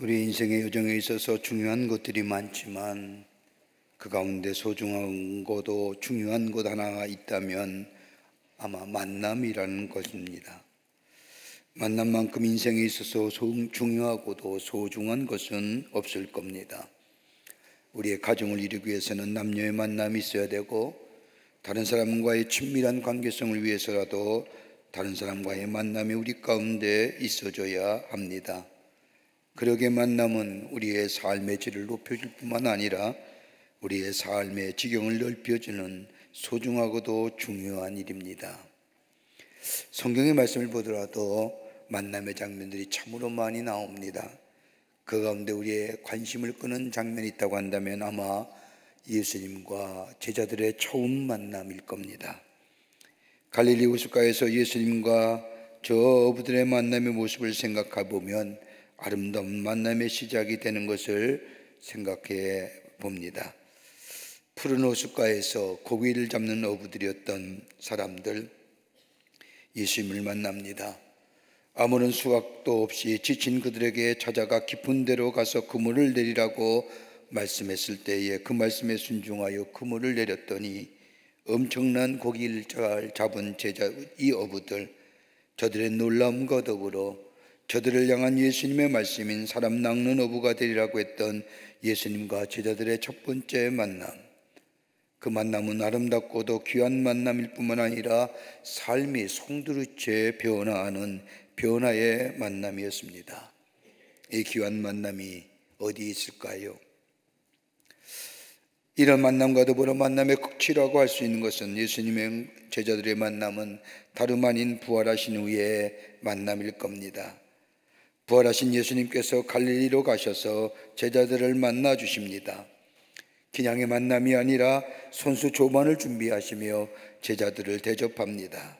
우리 인생의 여정에 있어서 중요한 것들이 많지만 그 가운데 소중한 것도 중요한 것 하나가 있다면 아마 만남이라는 것입니다. 만남만큼 인생에 있어서 중요하고도 소중한 것은 없을 겁니다. 우리의 가정을 이루기 위해서는 남녀의 만남이 있어야 되고, 다른 사람과의 친밀한 관계성을 위해서라도 다른 사람과의 만남이 우리 가운데 있어줘야 합니다. 그러게 만남은 우리의 삶의 질을 높여줄 뿐만 아니라 우리의 삶의 지경을 넓혀주는 소중하고도 중요한 일입니다. 성경의 말씀을 보더라도 만남의 장면들이 참으로 많이 나옵니다. 그 가운데 우리의 관심을 끄는 장면이 있다고 한다면 아마 예수님과 제자들의 처음 만남일 겁니다. 갈릴리 호숫가에서 예수님과 저 어부들의 만남의 모습을 생각해 보면 아름다운 만남의 시작이 되는 것을 생각해 봅니다. 푸른 호숫가에서 고기를 잡는 어부들이었던 사람들, 예수님을 만납니다. 아무런 수확도 없이 지친 그들에게 찾아가 깊은 데로 가서 그물을 내리라고 말씀했을 때에 그 말씀에 순종하여 그물을 내렸더니 엄청난 고기를 잡은 이 어부들, 저들의 놀라움과 더불어 저들을 향한 예수님의 말씀인 사람 낚는 어부가 되리라고 했던 예수님과 제자들의 첫 번째 만남, 그 만남은 아름답고도 귀한 만남일 뿐만 아니라 삶이 송두리째 변화하는 변화의 만남이었습니다. 이 귀한 만남이 어디 있을까요? 이런 만남과 더불어 만남의 극치라고 할 수 있는 것은 예수님의 제자들의 만남은 다름 아닌 부활하신 후의 만남일 겁니다. 부활하신 예수님께서 갈릴리로 가셔서 제자들을 만나 주십니다. 그냥의 만남이 아니라 손수 조반을 준비하시며 제자들을 대접합니다.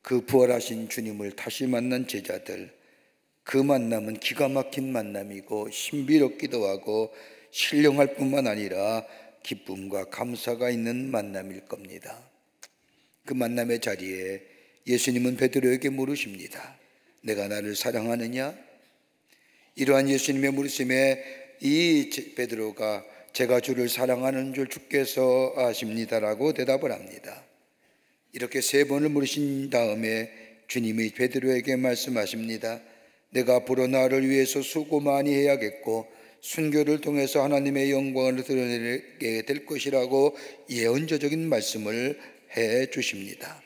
그 부활하신 주님을 다시 만난 제자들, 그 만남은 기가 막힌 만남이고 신비롭기도 하고 신령할 뿐만 아니라 기쁨과 감사가 있는 만남일 겁니다. 그 만남의 자리에 예수님은 베드로에게 물으십니다. 내가 나를 사랑하느냐? 이러한 예수님의 물으심에 이 베드로가 제가 주를 사랑하는 줄 주께서 아십니다라고 대답을 합니다. 이렇게 세 번을 물으신 다음에 주님이 베드로에게 말씀하십니다. 내가 앞으로 나를 위해서 수고 많이 해야겠고 순교를 통해서 하나님의 영광을 드러내게 될 것이라고 예언적인 말씀을 해 주십니다.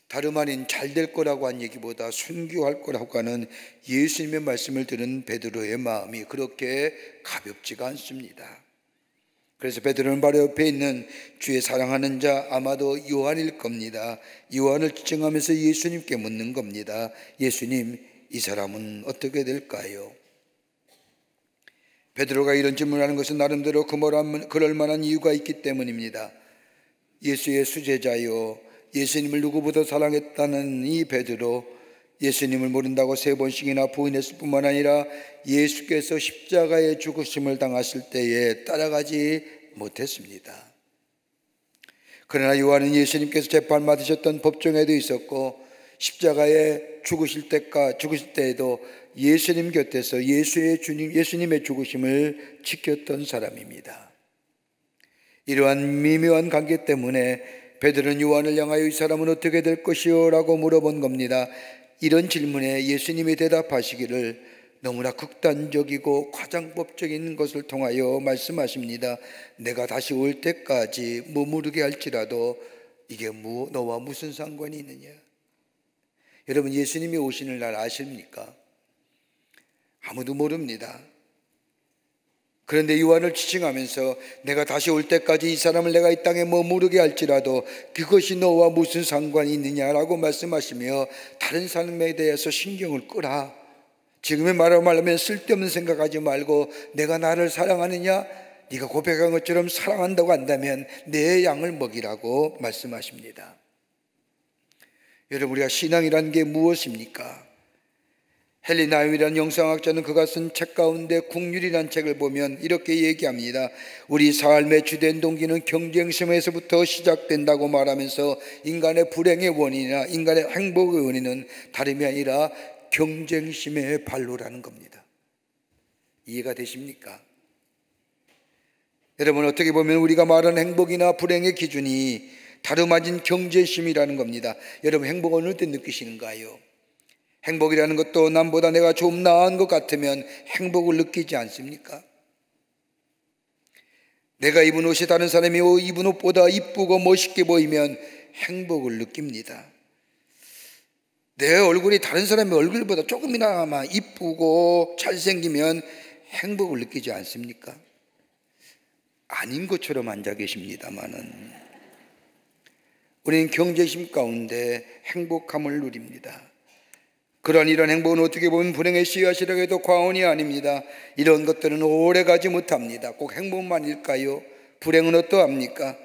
다름 아닌 잘 될 거라고 한 얘기보다 순교할 거라고 하는 예수님의 말씀을 들은 베드로의 마음이 그렇게 가볍지가 않습니다. 그래서 베드로는 바로 옆에 있는 주의 사랑하는 자, 아마도 요한일 겁니다. 요한을 지칭하면서 예수님께 묻는 겁니다. 예수님, 이 사람은 어떻게 될까요? 베드로가 이런 질문을 하는 것은 나름대로 그럴 만한 이유가 있기 때문입니다. 예수의 수제자요, 예수님을 누구보다 사랑했다는 이 베드로, 예수님을 모른다고 3번씩이나 부인했을 뿐만 아니라 예수께서 십자가의 죽으심을 당하실 때에 따라가지 못했습니다. 그러나 요한은 예수님께서 재판받으셨던 법정에도 있었고 십자가에 죽으실 때에도 예수님 곁에서 예수님의 죽으심을 지켰던 사람입니다. 이러한 미묘한 관계 때문에 베드로는 요한을 향하여 이 사람은 어떻게 될 것이요? 라고 물어본 겁니다. 이런 질문에 예수님이 대답하시기를 너무나 극단적이고 과장법적인 것을 통하여 말씀하십니다. 내가 다시 올 때까지 머무르게 할지라도 이게 너와 무슨 상관이 있느냐? 여러분, 예수님이 오시는 날 아십니까? 아무도 모릅니다. 그런데 요한을 지칭하면서 내가 다시 올 때까지 이 사람을 내가 이 땅에 머무르게 할지라도 그것이 너와 무슨 상관이 있느냐라고 말씀하시며 다른 사람에 대해서 신경을 끄라. 지금의 말로 말하면 쓸데없는 생각하지 말고 내가 나를 사랑하느냐? 네가 고백한 것처럼 사랑한다고 한다면 내 양을 먹이라고 말씀하십니다. 여러분, 우리가 신앙이라는 게 무엇입니까? 헨리 나임이라는 영성학자는 그가 쓴 책 가운데 국률이라는 책을 보면 이렇게 얘기합니다. 우리 삶의 주된 동기는 경쟁심에서부터 시작된다고 말하면서 인간의 불행의 원인이나 인간의 행복의 원인은 다름이 아니라 경쟁심의 발로라는 겁니다. 이해가 되십니까? 여러분, 어떻게 보면 우리가 말하는 행복이나 불행의 기준이 다름아진 경제심이라는 겁니다. 여러분, 행복 어느 때 느끼시는가요? 행복이라는 것도 남보다 내가 좀 나은 것 같으면 행복을 느끼지 않습니까? 내가 입은 옷이 다른 사람이 입은 옷보다 이쁘고 멋있게 보이면 행복을 느낍니다. 내 얼굴이 다른 사람의 얼굴보다 조금이나마 이쁘고 잘생기면 행복을 느끼지 않습니까? 아닌 것처럼 앉아 계십니다마는 우리는 경제심 가운데 행복함을 누립니다. 그러한 이런 행복은 어떻게 보면 불행의 씨앗이라고 해도 과언이 아닙니다. 이런 것들은 오래가지 못합니다. 꼭 행복만일까요? 불행은 어떠합니까?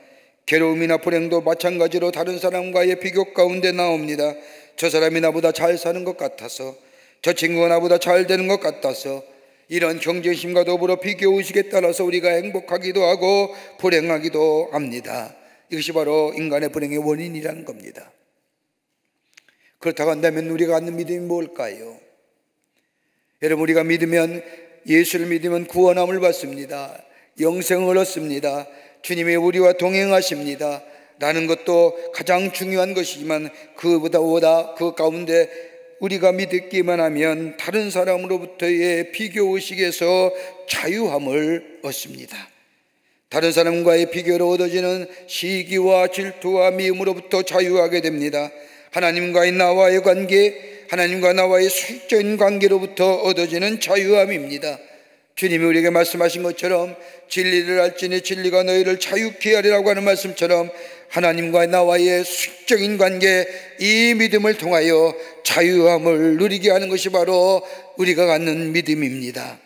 괴로움이나 불행도 마찬가지로 다른 사람과의 비교 가운데 나옵니다. 저 사람이 나보다 잘 사는 것 같아서, 저 친구가 나보다 잘 되는 것 같아서, 이런 경쟁심과 더불어 비교의식에 따라서 우리가 행복하기도 하고 불행하기도 합니다. 이것이 바로 인간의 불행의 원인이라는 겁니다. 그렇다고 한다면 우리가 갖는 믿음이 뭘까요? 여러분, 우리가 믿으면, 예수를 믿으면 구원함을 받습니다. 영생을 얻습니다. 주님이 우리와 동행하십니다 라는 것도 가장 중요한 것이지만, 그보다 그 가운데 우리가 믿기만 하면 다른 사람으로부터의 비교의식에서 자유함을 얻습니다. 다른 사람과의 비교로 얻어지는 시기와 질투와 미움으로부터 자유하게 됩니다. 하나님과의 나와의 관계, 하나님과 나와의 수직적인 관계로부터 얻어지는 자유함입니다. 주님이 우리에게 말씀하신 것처럼 진리를 알지니 진리가 너희를 자유케 하리라고 하는 말씀처럼 하나님과 나와의 수직적인 관계, 이 믿음을 통하여 자유함을 누리게 하는 것이 바로 우리가 갖는 믿음입니다.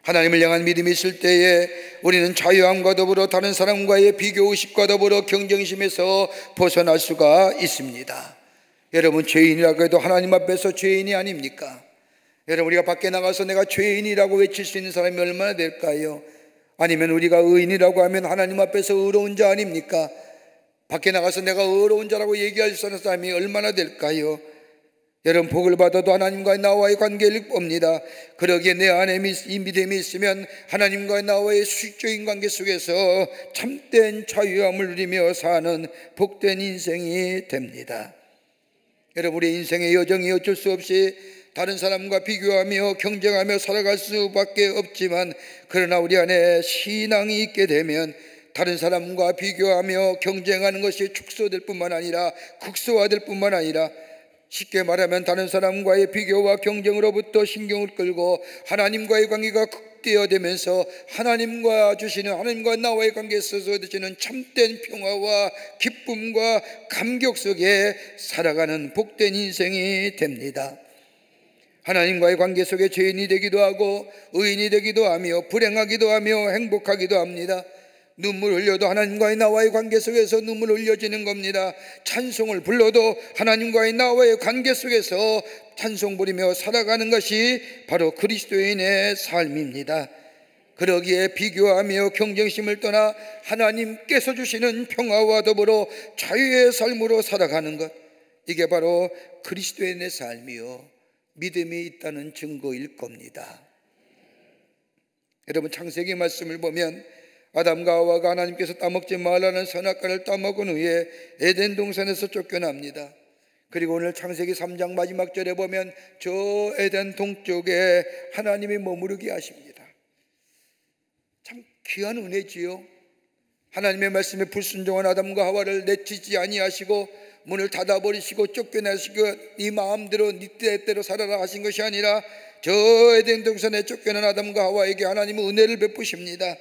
하나님을 향한 믿음이 있을 때에 우리는 자유함과 더불어 다른 사람과의 비교의식과 더불어 경쟁심에서 벗어날 수가 있습니다. 여러분, 죄인이라고 해도 하나님 앞에서 죄인이 아닙니까? 여러분, 우리가 밖에 나가서 내가 죄인이라고 외칠 수 있는 사람이 얼마나 될까요? 아니면 우리가 의인이라고 하면 하나님 앞에서 의로운 자 아닙니까? 밖에 나가서 내가 의로운 자라고 얘기할 수 있는 사람이 얼마나 될까요? 여러분, 복을 받아도 하나님과 나와의 관계를 봅니다. 그러기에 내 안에 이 믿음이 있으면 하나님과 나와의 수직적인 관계 속에서 참된 자유함을 누리며 사는 복된 인생이 됩니다. 여러분, 우리 인생의 여정이 어쩔 수 없이 다른 사람과 비교하며 경쟁하며 살아갈 수밖에 없지만, 그러나 우리 안에 신앙이 있게 되면 다른 사람과 비교하며 경쟁하는 것이 축소될 뿐만 아니라 극소화될 뿐만 아니라, 쉽게 말하면 다른 사람과의 비교와 경쟁으로부터 신경을 끌고 하나님과의 관계가 극대화되면서 하나님과 나와의 관계에 있어서 얻어지는 참된 평화와 기쁨과 감격 속에 살아가는 복된 인생이 됩니다. 하나님과의 관계 속에 죄인이 되기도 하고 의인이 되기도 하며 불행하기도 하며 행복하기도 합니다. 눈물 흘려도 하나님과의 나와의 관계 속에서 눈물 흘려지는 겁니다. 찬송을 불러도 하나님과의 나와의 관계 속에서 찬송 부리며 살아가는 것이 바로 그리스도인의 삶입니다. 그러기에 비교하며 경쟁심을 떠나 하나님께서 주시는 평화와 더불어 자유의 삶으로 살아가는 것, 이게 바로 그리스도인의 삶이요 믿음이 있다는 증거일 겁니다. 여러분, 창세기 말씀을 보면 아담과 하와가 하나님께서 따먹지 말라는 선악과를 따먹은 후에 에덴 동산에서 쫓겨납니다. 그리고 오늘 창세기 3장 마지막 절에 보면 저 에덴 동쪽에 하나님이 머무르게 하십니다. 참 귀한 은혜지요. 하나님의 말씀에 불순종한 아담과 하와를 내치지 아니하시고 문을 닫아버리시고 쫓겨나시고 네 마음대로 네 뜻대로 살아라 하신 것이 아니라 저 에덴 동산에 쫓겨난 아담과 하와에게 하나님은 은혜를 베푸십니다.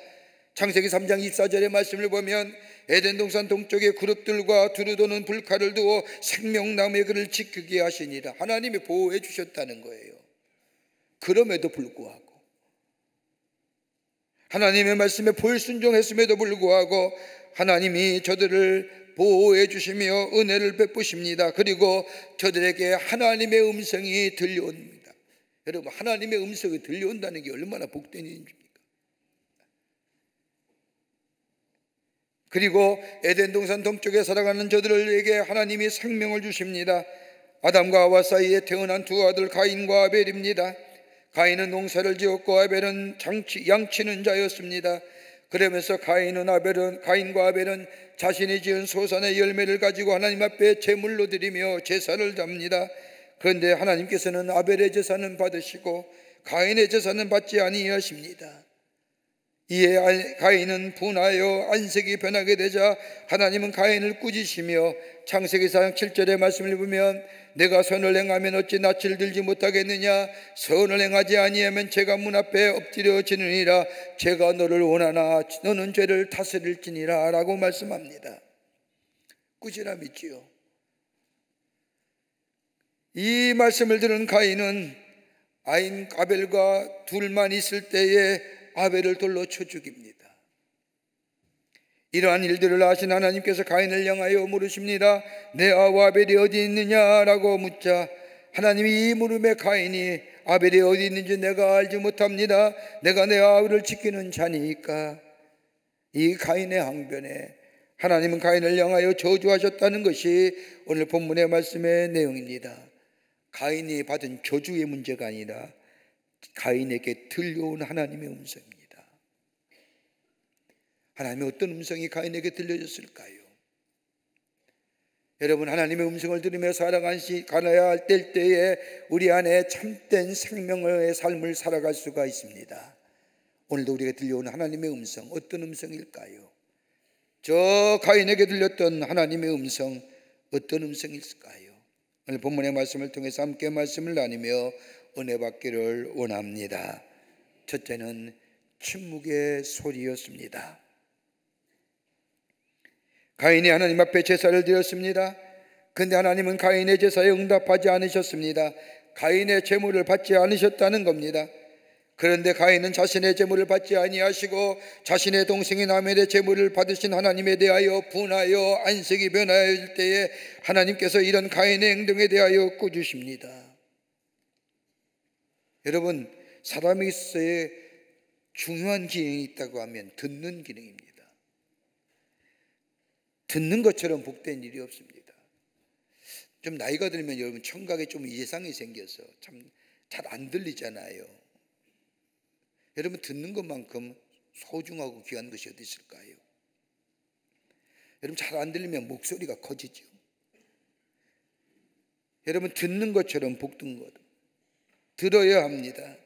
창세기 3장 24절의 말씀을 보면 에덴 동산 동쪽에 그룹들과 두루도는 불칼을 두어 생명나무의 그를 지키게 하시니라. 하나님이 보호해 주셨다는 거예요. 그럼에도 불구하고, 하나님의 말씀에 불순종했음에도 불구하고 하나님이 저들을 보호해 주시며 은혜를 베푸십니다. 그리고 저들에게 하나님의 음성이 들려옵니다. 여러분, 하나님의 음성이 들려온다는 게 얼마나 복된 일입니까? 그리고 에덴 동산 동쪽에 살아가는 저들에게 하나님이 생명을 주십니다. 아담과 하와 사이에 태어난 두 아들 가인과 아벨입니다. 가인은 농사를 지었고 아벨은 양치는 자였습니다. 그러면서 가인과 아벨은 자신이 지은 소산의 열매를 가지고 하나님 앞에 제물로 드리며 제사를 잡니다. 그런데 하나님께서는 아벨의 제사는 받으시고 가인의 제사는 받지 아니하십니다. 이에 가인은 분하여 안색이 변하게 되자 하나님은 가인을 꾸짖으시며 창세기 4장 7절의 말씀을 보면 내가 선을 행하면 어찌 낯을 들지 못하겠느냐, 선을 행하지 아니하면 제가 문 앞에 엎드려지느니라. 제가 너를 원하나 너는 죄를 다스릴지니라 라고 말씀합니다. 꾸지람이지요. 이 말씀을 들은 가인은 아벨과 둘만 있을 때에 아벨을 돌로 쳐 죽입니다. 이러한 일들을 아신 하나님께서 가인을 향하여 물으십니다. 내 아우 아벨이 어디 있느냐라고 묻자 하나님이 이 물음에 가인이 아벨이 어디 있는지 내가 알지 못합니다. 내가 내 아우를 지키는 자니까. 이 가인의 항변에 하나님은 가인을 향하여 저주하셨다는 것이 오늘 본문의 말씀의 내용입니다. 가인이 받은 저주의 문제가 아니라 가인에게 들려온 하나님의 음성입니다. 하나님의 어떤 음성이 가인에게 들려졌을까요? 여러분, 하나님의 음성을 들으며 살아가야 할 때에 우리 안에 참된 생명의 삶을 살아갈 수가 있습니다. 오늘도 우리에게 들려온 하나님의 음성, 어떤 음성일까요? 저 가인에게 들렸던 하나님의 음성, 어떤 음성일까요? 오늘 본문의 말씀을 통해서 함께 말씀을 나누며 은혜 받기를 원합니다. 첫째는 침묵의 소리였습니다. 가인이 하나님 앞에 제사를 드렸습니다. 그런데 하나님은 가인의 제사에 응답하지 않으셨습니다. 가인의 제물을 받지 않으셨다는 겁니다. 그런데 가인은 자신의 제물을 받지 아니하시고 자신의 동생인 아벨의 제물을 받으신 하나님에 대하여 분하여 안색이 변하였을 때에 하나님께서 이런 가인의 행동에 대하여 꾸짖으십니다. 여러분, 사람이 있어야 중요한 기능이 있다고 하면 듣는 기능입니다. 듣는 것처럼 복된 일이 없습니다. 좀 나이가 들면 여러분 청각에 좀 이상이 생겨서 참 잘 안 들리잖아요. 여러분, 듣는 것만큼 소중하고 귀한 것이 어디 있을까요? 여러분, 잘 안 들리면 목소리가 커지죠. 여러분, 듣는 것처럼 복된 것 들어야 합니다.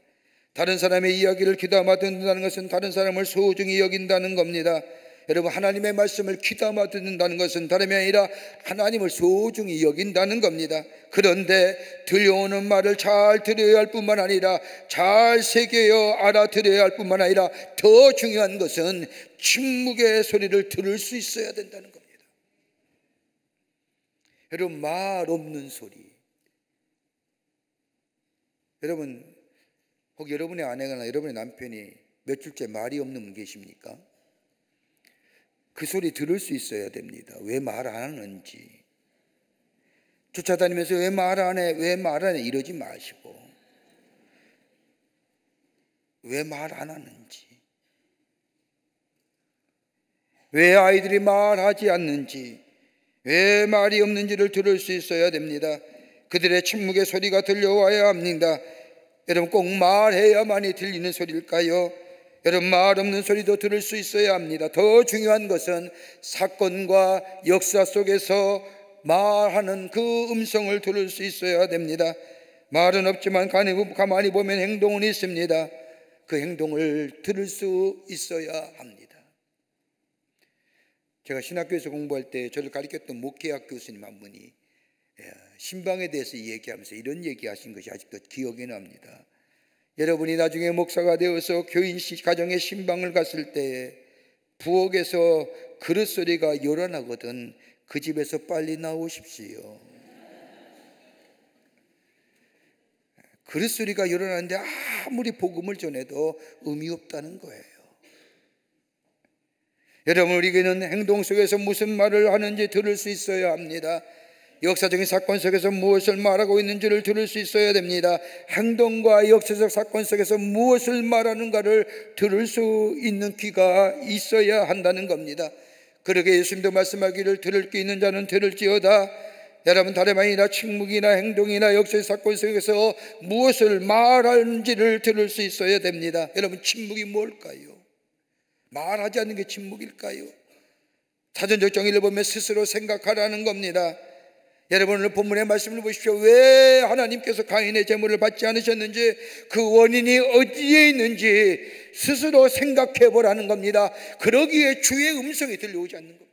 다른 사람의 이야기를 귀담아 듣는다는 것은 다른 사람을 소중히 여긴다는 겁니다. 여러분, 하나님의 말씀을 귀담아 듣는다는 것은 다름이 아니라 하나님을 소중히 여긴다는 겁니다. 그런데 들려오는 말을 잘 들어야 할 뿐만 아니라 잘 새겨요 알아들어야 할 뿐만 아니라 더 중요한 것은 침묵의 소리를 들을 수 있어야 된다는 겁니다. 여러분, 말 없는 소리. 여러분, 혹 여러분의 아내나 여러분의 남편이 몇 주째 말이 없는 분 계십니까? 그 소리 들을 수 있어야 됩니다. 왜 말 안 하는지, 쫓아다니면서 왜 말 안 해, 왜 말 안 해 이러지 마시고 왜 말 안 하는지, 왜 아이들이 말하지 않는지, 왜 말이 없는지를 들을 수 있어야 됩니다. 그들의 침묵의 소리가 들려와야 합니다. 여러분, 꼭 말해야만이 들리는 소리일까요? 여러분, 말 없는 소리도 들을 수 있어야 합니다. 더 중요한 것은 사건과 역사 속에서 말하는 그 음성을 들을 수 있어야 됩니다. 말은 없지만 가만히 보면 행동은 있습니다. 그 행동을 들을 수 있어야 합니다. 제가 신학교에서 공부할 때 저를 가르쳤던 목회학 교수님 한 분이 신방에 대해서 얘기하면서 이런 얘기하신 것이 아직도 기억이 납니다. 여러분이 나중에 목사가 되어서 교인 가정에 신방을 갔을 때 부엌에서 그릇 소리가 요란하거든 그 집에서 빨리 나오십시오. 그릇 소리가 요란한데 아무리 복음을 전해도 의미 없다는 거예요. 여러분, 우리에게는 행동 속에서 무슨 말을 하는지 들을 수 있어야 합니다. 역사적인 사건 속에서 무엇을 말하고 있는지를 들을 수 있어야 됩니다. 행동과 역사적 사건 속에서 무엇을 말하는가를 들을 수 있는 귀가 있어야 한다는 겁니다. 그러게 예수님도 말씀하기를 들을 귀 있는 자는 들을지어다. 여러분, 다름 아니라 침묵이나 행동이나 역사의 사건 속에서 무엇을 말하는지를 들을 수 있어야 됩니다. 여러분, 침묵이 뭘까요? 말하지 않는 게 침묵일까요? 사전적 정의를 보면 스스로 생각하라는 겁니다. 여러분, 오늘 본문의 말씀을 보십시오. 왜 하나님께서 가인의 제물을 받지 않으셨는지, 그 원인이 어디에 있는지 스스로 생각해 보라는 겁니다. 그러기에 주의 음성이 들려오지 않는 겁니다.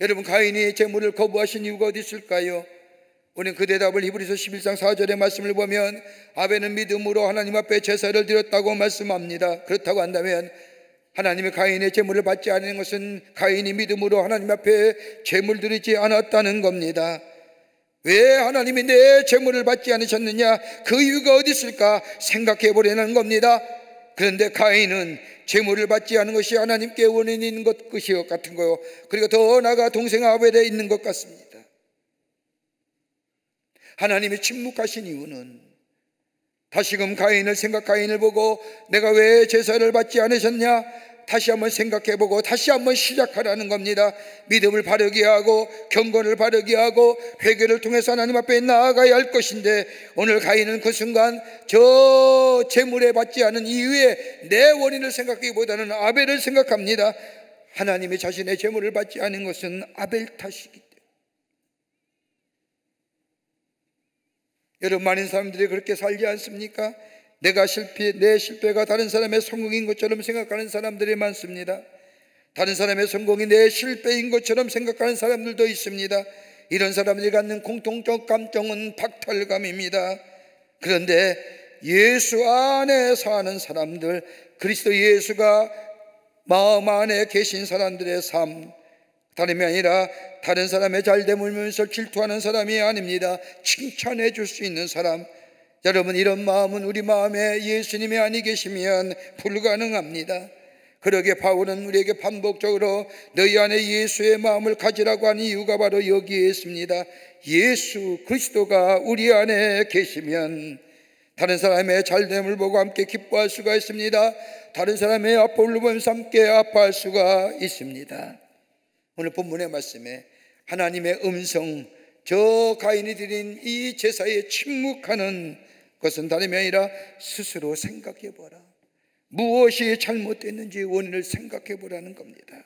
여러분, 가인이 제물을 거부하신 이유가 어디 있을까요? 우리는 그 대답을 히브리서 11장 4절의 말씀을 보면 아벨은 믿음으로 하나님 앞에 제사를 드렸다고 말씀합니다. 그렇다고 한다면 하나님의 가인의 제물을 받지 않는 것은 가인이 믿음으로 하나님 앞에 제물 드리지 않았다는 겁니다. 왜 하나님이 내 제물을 받지 않으셨느냐, 그 이유가 어디 있을까 생각해 보려는 겁니다. 그런데 가인은 제물을 받지 않은 것이 하나님께 원인이 있는 것 같은 거요, 그리고 더 나아가 동생 아벨에 있는 것 같습니다. 하나님이 침묵하신 이유는 다시금 가인을 보고 내가 왜 제사를 받지 않으셨냐 다시 한번 생각해보고 다시 한번 시작하라는 겁니다. 믿음을 바르게 하고 경건을 바르게 하고 회개를 통해서 하나님 앞에 나아가야 할 것인데, 오늘 가인은 그 순간 저 제물에 받지 않은 이유에 내 원인을 생각하기보다는 아벨을 생각합니다. 하나님이 자신의 제물을 받지 않은 것은 아벨 탓이기 때문에. 여러분, 많은 사람들이 그렇게 살지 않습니까? 내 실패가 다른 사람의 성공인 것처럼 생각하는 사람들이 많습니다. 다른 사람의 성공이 내 실패인 것처럼 생각하는 사람들도 있습니다. 이런 사람들이 갖는 공통적 감정은 박탈감입니다. 그런데 예수 안에 사는 사람들, 그리스도 예수가 마음 안에 계신 사람들의 삶, 다름이 아니라 다른 사람의 잘됨을 보면서 질투하는 사람이 아닙니다. 칭찬해 줄 수 있는 사람. 여러분, 이런 마음은 우리 마음에 예수님이 아니 계시면 불가능합니다. 그러기에 바울은 우리에게 반복적으로 너희 안에 예수의 마음을 가지라고 하는 이유가 바로 여기에 있습니다. 예수 그리스도가 우리 안에 계시면 다른 사람의 잘됨을 보고 함께 기뻐할 수가 있습니다. 다른 사람의 아픔을 보면서 함께 아파할 수가 있습니다. 오늘 본문의 말씀에 하나님의 음성, 저 가인이 드린 이 제사에 침묵하는 것은 다름이 아니라 스스로 생각해 보라. 무엇이 잘못됐는지 원인을 생각해 보라는 겁니다.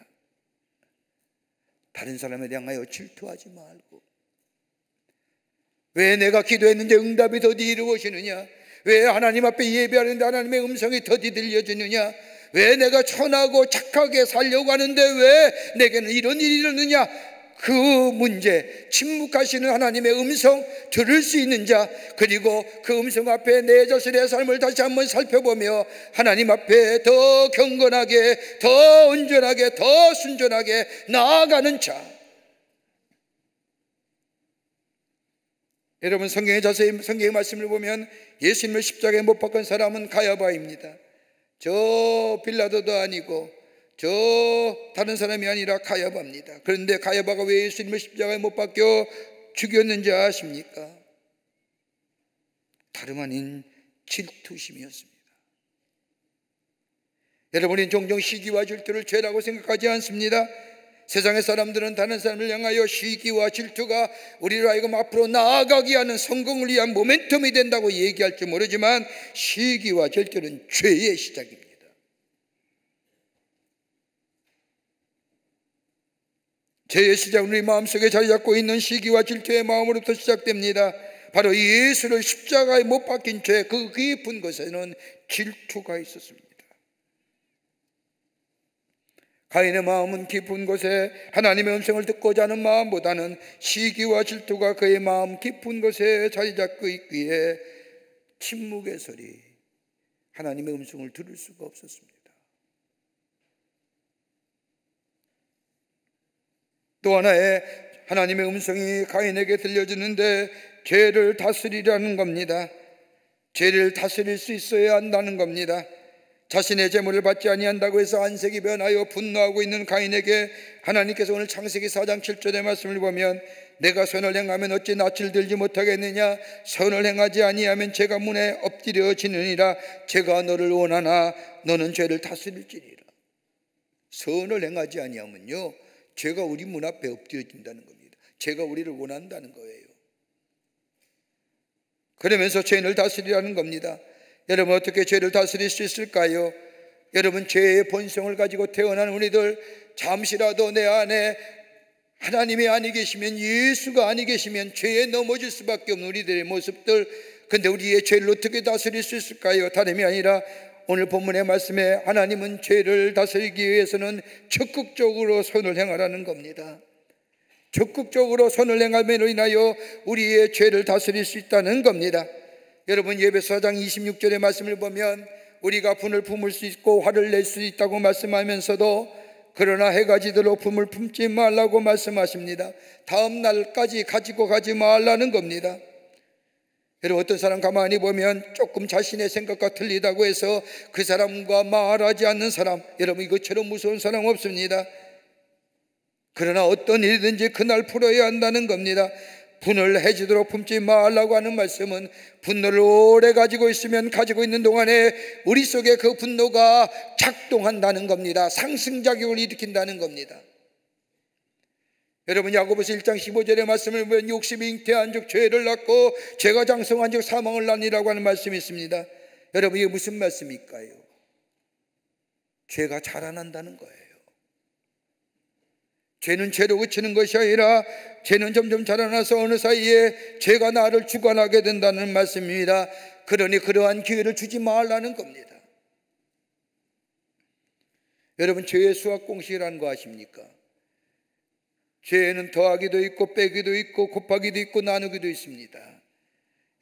다른 사람에 대하여 질투하지 말고, 왜 내가 기도했는데 응답이 더디 이루어지느냐, 왜 하나님 앞에 예배하는데 하나님의 음성이 더디 들려지느냐, 왜 내가 선하고 착하게 살려고 하는데 왜 내게는 이런 일이 일어느냐, 그 문제, 침묵하시는 하나님의 음성 들을 수 있는 자, 그리고 그 음성 앞에 내 자신의 삶을 다시 한번 살펴보며 하나님 앞에 더 경건하게, 더 온전하게, 더 순전하게 나아가는 자. 여러분, 성경의 말씀을 보면 예수님을 십자가에 못 박은 사람은 가야바입니다. 저 빌라도도 아니고 저 다른 사람이 아니라 가야바입니다. 그런데 가야바가 왜 예수님을 십자가에 못 박혀 죽였는지 아십니까? 다름 아닌 질투심이었습니다. 여러분이 종종 시기와 질투를 죄라고 생각하지 않습니다. 세상의 사람들은 다른 사람을 향하여 시기와 질투가 우리로 하여금 앞으로 나아가게 하는 성공을 위한 모멘텀이 된다고 얘기할지 모르지만, 시기와 질투는 죄의 시작입니다. 죄의 시작은 우리 마음속에 자리 잡고 있는 시기와 질투의 마음으로부터 시작됩니다. 바로 예수를 십자가에 못 박힌 죄, 그 깊은 것에는 질투가 있었습니다. 가인의 마음은 깊은 곳에 하나님의 음성을 듣고자 하는 마음보다는 시기와 질투가 그의 마음 깊은 곳에 자리 잡고 있기에 침묵의 소리, 하나님의 음성을 들을 수가 없었습니다. 또 하나의 하나님의 음성이 가인에게 들려주는데 죄를 다스리라는 겁니다. 죄를 다스릴 수 있어야 한다는 겁니다. 자신의 제물을 받지 아니한다고 해서 안색이 변하여 분노하고 있는 가인에게 하나님께서 오늘 창세기 4장 7절의 말씀을 보면 내가 선을 행하면 어찌 낯을 들지 못하겠느냐, 선을 행하지 아니하면 죄가 문에 엎드려지느니라. 죄가 너를 원하나 너는 죄를 다스릴지니라. 선을 행하지 아니하면요, 죄가 우리 문 앞에 엎드려진다는 겁니다. 죄가 우리를 원한다는 거예요. 그러면서 죄를 다스리라는 겁니다. 여러분, 어떻게 죄를 다스릴 수 있을까요? 여러분, 죄의 본성을 가지고 태어난 우리들, 잠시라도 내 안에 하나님이 아니 계시면, 예수가 아니 계시면 죄에 넘어질 수밖에 없는 우리들의 모습들, 근데 우리의 죄를 어떻게 다스릴 수 있을까요? 다름이 아니라 오늘 본문의 말씀에 하나님은 죄를 다스리기 위해서는 적극적으로 선을 행하라는 겁니다. 적극적으로 선을 행함으로 인하여 우리의 죄를 다스릴 수 있다는 겁니다. 여러분, 예배서 4장 26절의 말씀을 보면 우리가 분을 품을 수 있고 화를 낼 수 있다고 말씀하면서도 그러나 해가 지도록 품을 품지 말라고 말씀하십니다. 다음 날까지 가지고 가지 말라는 겁니다. 여러분, 어떤 사람 가만히 보면 조금 자신의 생각과 틀리다고 해서 그 사람과 말하지 않는 사람, 여러분, 이것처럼 무서운 사람 없습니다. 그러나 어떤 일이든지 그날 풀어야 한다는 겁니다. 분을 해지도록 품지 말라고 하는 말씀은 분노를 오래 가지고 있으면 가지고 있는 동안에 우리 속에 그 분노가 작동한다는 겁니다. 상승작용을 일으킨다는 겁니다. 여러분, 야고보서 1장 15절의 말씀을 보면 욕심이 잉태한 즉 죄를 낳고 죄가 장성한 즉 사망을 낳으리라고 하는 말씀이 있습니다. 여러분, 이게 무슨 말씀일까요? 죄가 자라난다는 거예요. 죄는 죄로 그치는 것이 아니라 죄는 점점 자라나서 어느 사이에 죄가 나를 주관하게 된다는 말씀입니다. 그러니 그러한 기회를 주지 말라는 겁니다. 여러분, 죄의 수학 공식이라는 거 아십니까? 죄에는 더하기도 있고 빼기도 있고 곱하기도 있고 나누기도 있습니다.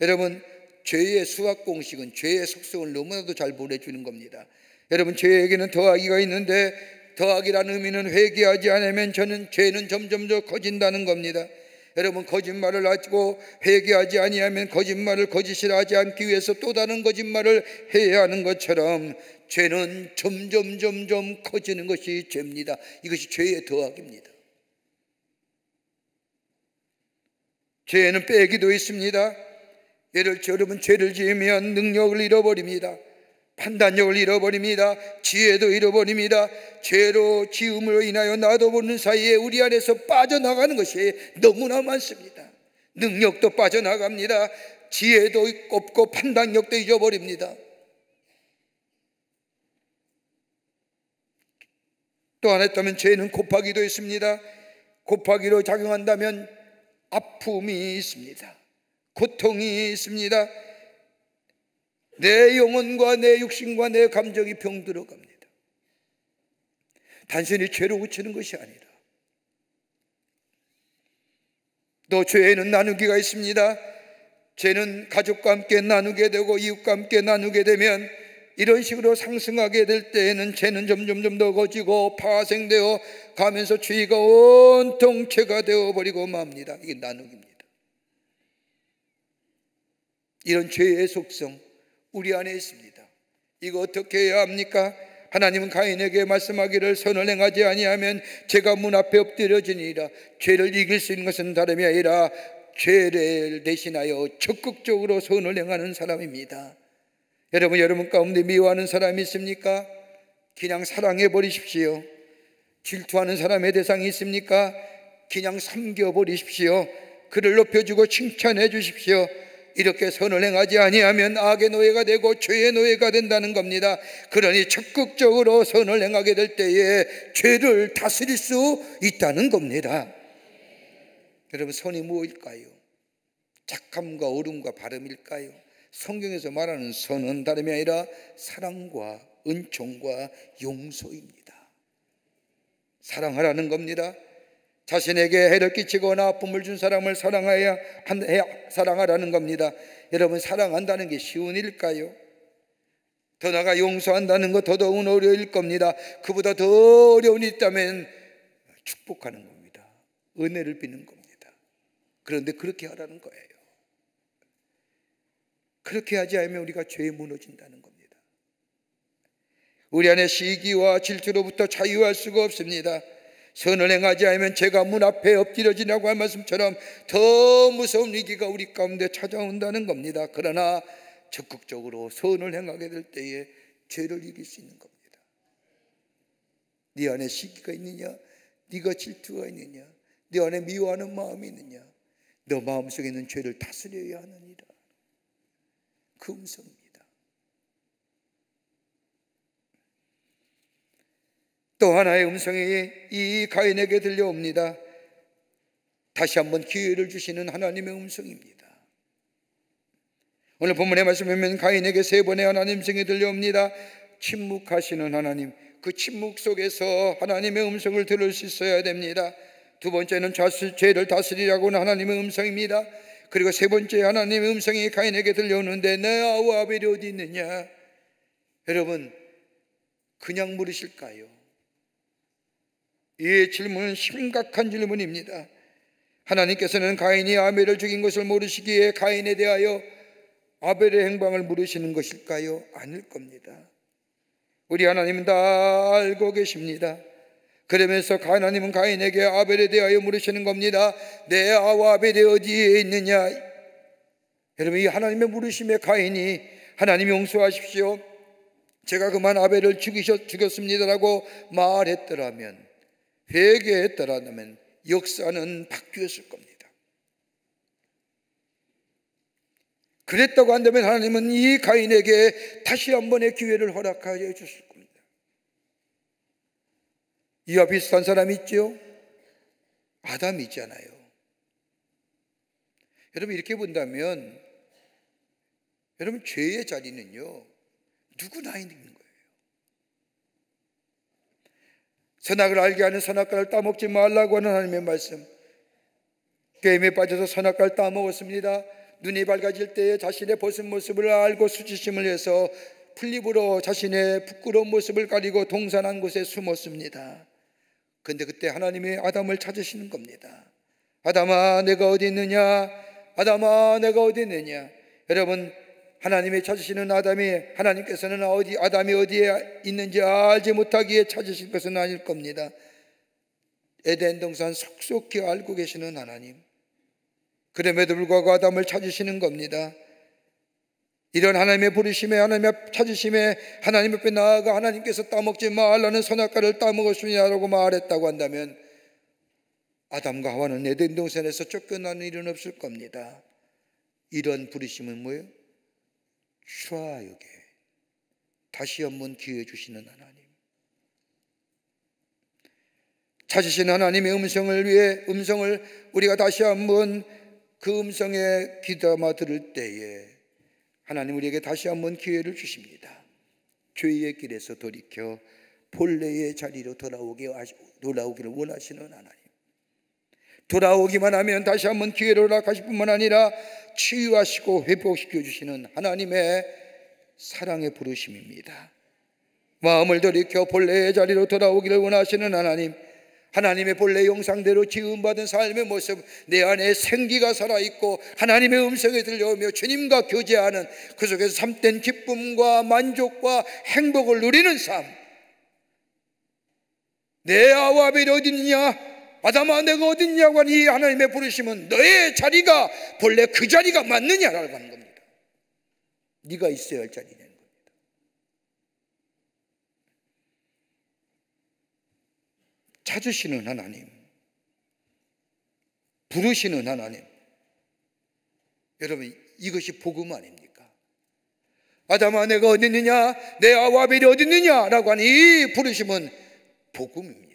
여러분, 죄의 수학 공식은 죄의 속성을 너무나도 잘 보내주는 겁니다. 여러분, 죄에게는 더하기가 있는데 더하기라는 의미는 회개하지 않으면 죄는 점점 더 커진다는 겁니다. 여러분, 거짓말을 하고 회개하지 아니하면 거짓말을 거짓이라 하지 않기 위해서 또 다른 거짓말을 해야 하는 것처럼 죄는 점점 커지는 것이 죄입니다. 이것이 죄의 더하기입니다. 죄는 빼기도 있습니다. 여러분, 죄를 지으면 능력을 잃어버립니다. 판단력을 잃어버립니다. 지혜도 잃어버립니다. 죄로 지음으로 인하여 나도 모르는 사이에 우리 안에서 빠져나가는 것이 너무나 많습니다. 능력도 빠져나갑니다. 지혜도 없고 판단력도 잊어버립니다. 또 하나 있다면 죄는 곱하기도 있습니다. 곱하기로 작용한다면 아픔이 있습니다. 고통이 있습니다. 내 영혼과 내 육신과 내 감정이 병들어 갑니다. 단순히 죄로 그치는 것이 아니라 또 죄에는 나누기가 있습니다. 죄는 가족과 함께 나누게 되고 이웃과 함께 나누게 되면 이런 식으로 상승하게 될 때에는 죄는 점점 더 커지고 파생되어 가면서 죄가 온통 죄가 되어버리고 맙니다. 이게 나누기입니다. 이런 죄의 속성 우리 안에 있습니다. 이거 어떻게 해야 합니까? 하나님은 가인에게 말씀하기를 선을 행하지 아니하면 죄가 문 앞에 엎드려지니라. 죄를 이길 수 있는 것은 다름이 아니라 죄를 대신하여 적극적으로 선을 행하는 사람입니다. 여러분 가운데 미워하는 사람이 있습니까? 그냥 사랑해 버리십시오. 질투하는 사람의 대상이 있습니까? 그냥 섬겨 버리십시오. 그를 높여주고 칭찬해 주십시오. 이렇게 선을 행하지 아니하면 악의 노예가 되고 죄의 노예가 된다는 겁니다. 그러니 적극적으로 선을 행하게 될 때에 죄를 다스릴 수 있다는 겁니다. 여러분, 선이 무엇일까요? 착함과 옳음과 바름일까요? 성경에서 말하는 선은 다름이 아니라 사랑과 은총과 용서입니다. 사랑하라는 겁니다. 자신에게 해를 끼치거나 아픔을 준 사람을 사랑하라는 겁니다. 여러분, 사랑한다는 게 쉬운 일일까요? 더 나아가 용서한다는 것 더더욱 어려울 겁니다. 그보다 더 어려운 일이 있다면 축복하는 겁니다. 은혜를 비는 겁니다. 그런데 그렇게 하라는 거예요. 그렇게 하지 않으면 우리가 죄에 무너진다는 겁니다. 우리 안에 시기와 질투로부터 자유할 수가 없습니다. 선을 행하지 않으면 죄가 문 앞에 엎드려지라고 할 말씀처럼 더 무서운 위기가 우리 가운데 찾아온다는 겁니다. 그러나 적극적으로 선을 행하게 될 때에 죄를 이길 수 있는 겁니다. 네 안에 시기가 있느냐? 네가 질투가 있느냐? 네 안에 미워하는 마음이 있느냐? 너 마음속에 있는 죄를 다스려야 하느니라. 그 음성입니다. 또 하나의 음성이 이 가인에게 들려옵니다. 다시 한번 기회를 주시는 하나님의 음성입니다. 오늘 본문의 말씀에 보면 가인에게 3번의 하나님 음성이 들려옵니다. 침묵하시는 하나님, 그 침묵 속에서 하나님의 음성을 들을 수 있어야 됩니다. 두 번째는 죄를 다스리라고 하는 하나님의 음성입니다. 그리고 3번째 하나님의 음성이 가인에게 들려오는데 내 아우 아벨이 어디 있느냐? 여러분, 그냥 물으실까요? 이 질문은 심각한 질문입니다. 하나님께서는 가인이 아벨을 죽인 것을 모르시기에 가인에 대하여 아벨의 행방을 물으시는 것일까요? 아닐 겁니다. 우리 하나님은 다 알고 계십니다. 그러면서 하나님은 가인에게 아벨에 대하여 물으시는 겁니다. 내 아우 아벨이 어디에 있느냐? 여러분, 이 하나님의 물으심에 가인이 하나님 용서하십시오, 제가 그만 아벨을 죽였습니다라고 말했더라면, 회개했더라면 역사는 바뀌었을 겁니다. 그랬다고 한다면 하나님은 이 가인에게 다시 한 번의 기회를 허락하여 주실 겁니다. 이와 비슷한 사람이 있죠? 아담이 있잖아요. 여러분, 이렇게 본다면 여러분, 죄의 자리는요 누구나 있는 거예요. 선악을 알게 하는 선악과를 따먹지 말라고 하는 하나님의 말씀, 게임에 빠져서 선악과를 따먹었습니다. 눈이 밝아질 때에 자신의 벗은 모습을 알고 수치심을 해서 풀립으로 자신의 부끄러운 모습을 가리고 동산한 곳에 숨었습니다. 그런데 그때 하나님이 아담을 찾으시는 겁니다. 아담아 내가 어디 있느냐? 아담아 내가 어디 있느냐? 여러분, 하나님이 찾으시는 하나님께서는 아담이 어디에 있는지 알지 못하기에 찾으실 것은 아닐 겁니다. 에덴 동산 속속히 알고 계시는 하나님, 그럼에도 불구하고 아담을 찾으시는 겁니다. 이런 하나님의 부르심에, 하나님의 찾으심에 하나님 앞에 나아가 하나님께서 따먹지 말라는 선악과를 따먹었으냐라고 말했다고 한다면 아담과 하와는 에덴 동산에서 쫓겨나는 일은 없을 겁니다. 이런 부르심은 뭐예요? 추하여게 다시 한번 기회 주시는 하나님, 찾으신 하나님의 음성을 우리가 다시 한번 그 음성에 귀담아 들을 때에 하나님 우리에게 다시 한번 기회를 주십니다. 죄의 길에서 돌이켜 본래의 자리로 돌아오기를 원하시는 하나님, 돌아오기만 하면 다시 한번 기회를 허락하실 뿐만 아니라 치유하시고 회복시켜 주시는 하나님의 사랑의 부르심입니다. 마음을 돌이켜 본래의 자리로 돌아오기를 원하시는 하나님, 하나님의 본래 형상대로 지음받은 삶의 모습, 내 안에 생기가 살아있고 하나님의 음성이 들려오며 주님과 교제하는 그 속에서 참된 기쁨과 만족과 행복을 누리는 삶. 내 아우 아벨이 어디 있느냐? 아담아 내가 어디 있냐고 하는 이 하나님의 부르심은 너의 자리가 본래 그 자리가 맞느냐라고 하는 겁니다. 네가 있어야 할 자리냐는 겁니다. 찾으시는 하나님, 부르시는 하나님, 여러분 이것이 복음 아닙니까? 아담아 내가 어디 있느냐? 내 아우 아벨이 어디 있느냐라고 하는 이 부르심은 복음입니다.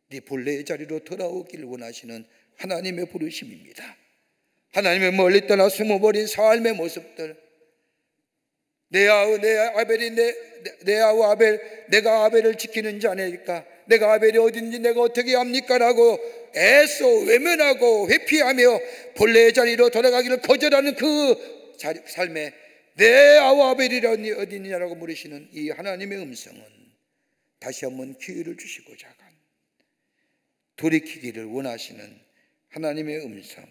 네 본래의 자리로 돌아오기를 원하시는 하나님의 부르심입니다. 하나님의 멀리 떠나 숨어버린 삶의 모습들, 내 아우 아벨, 내가 아벨을 지키는 자니까, 내가 아벨이 어딘지 내가 어떻게 합니까? 라고 애써 외면하고 회피하며 본래의 자리로 돌아가기를 거절하는 그 삶에 내 아우 아벨이 어디 있느냐라고 물으시는 이 하나님의 음성은 다시 한번 기회를 주시고자 돌이키기를 원하시는 하나님의 음성,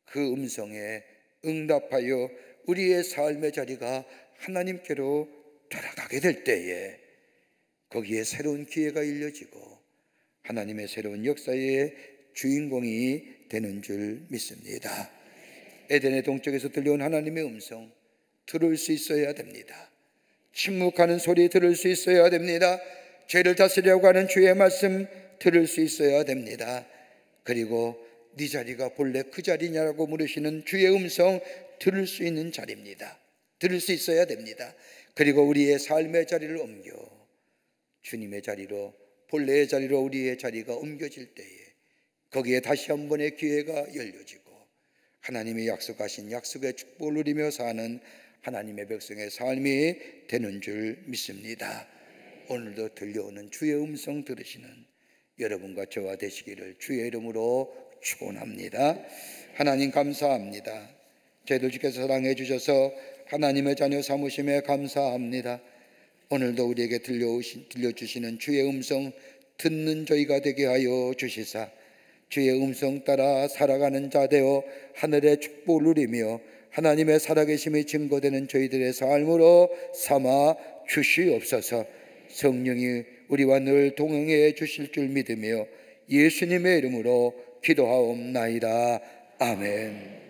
그 음성에 응답하여 우리의 삶의 자리가 하나님께로 돌아가게 될 때에 거기에 새로운 기회가 열려지고 하나님의 새로운 역사의 주인공이 되는 줄 믿습니다. 에덴의 동쪽에서 들려온 하나님의 음성 들을 수 있어야 됩니다. 침묵하는 소리 들을 수 있어야 됩니다. 죄를 다스리려고 하는 주의 말씀 들을 수 있어야 됩니다. 그리고 네 자리가 본래 그 자리냐라고 물으시는 주의 음성 들을 수 있는 자리입니다. 들을 수 있어야 됩니다. 그리고 우리의 삶의 자리를 옮겨 주님의 자리로, 본래의 자리로 우리의 자리가 옮겨질 때에 거기에 다시 한 번의 기회가 열려지고 하나님이 약속하신 약속의 축복을 누리며 사는 하나님의 백성의 삶이 되는 줄 믿습니다. 오늘도 들려오는 주의 음성 들으시는 여러분과 저와 되시기를 주의 이름으로 축원합니다. 하나님 감사합니다. 저희들 주께서 사랑해 주셔서 하나님의 자녀 삼으심에 감사합니다. 오늘도 우리에게 들려주시는 주의 음성 듣는 저희가 되게 하여 주시사 주의 음성 따라 살아가는 자 되어 하늘의 축복을 누리며 하나님의 살아계심이 증거되는 저희들의 삶으로 삼아 주시옵소서. 성령이 우리와 늘 동행해 주실 줄 믿으며 예수님의 이름으로 기도하옵나이다. 아멘.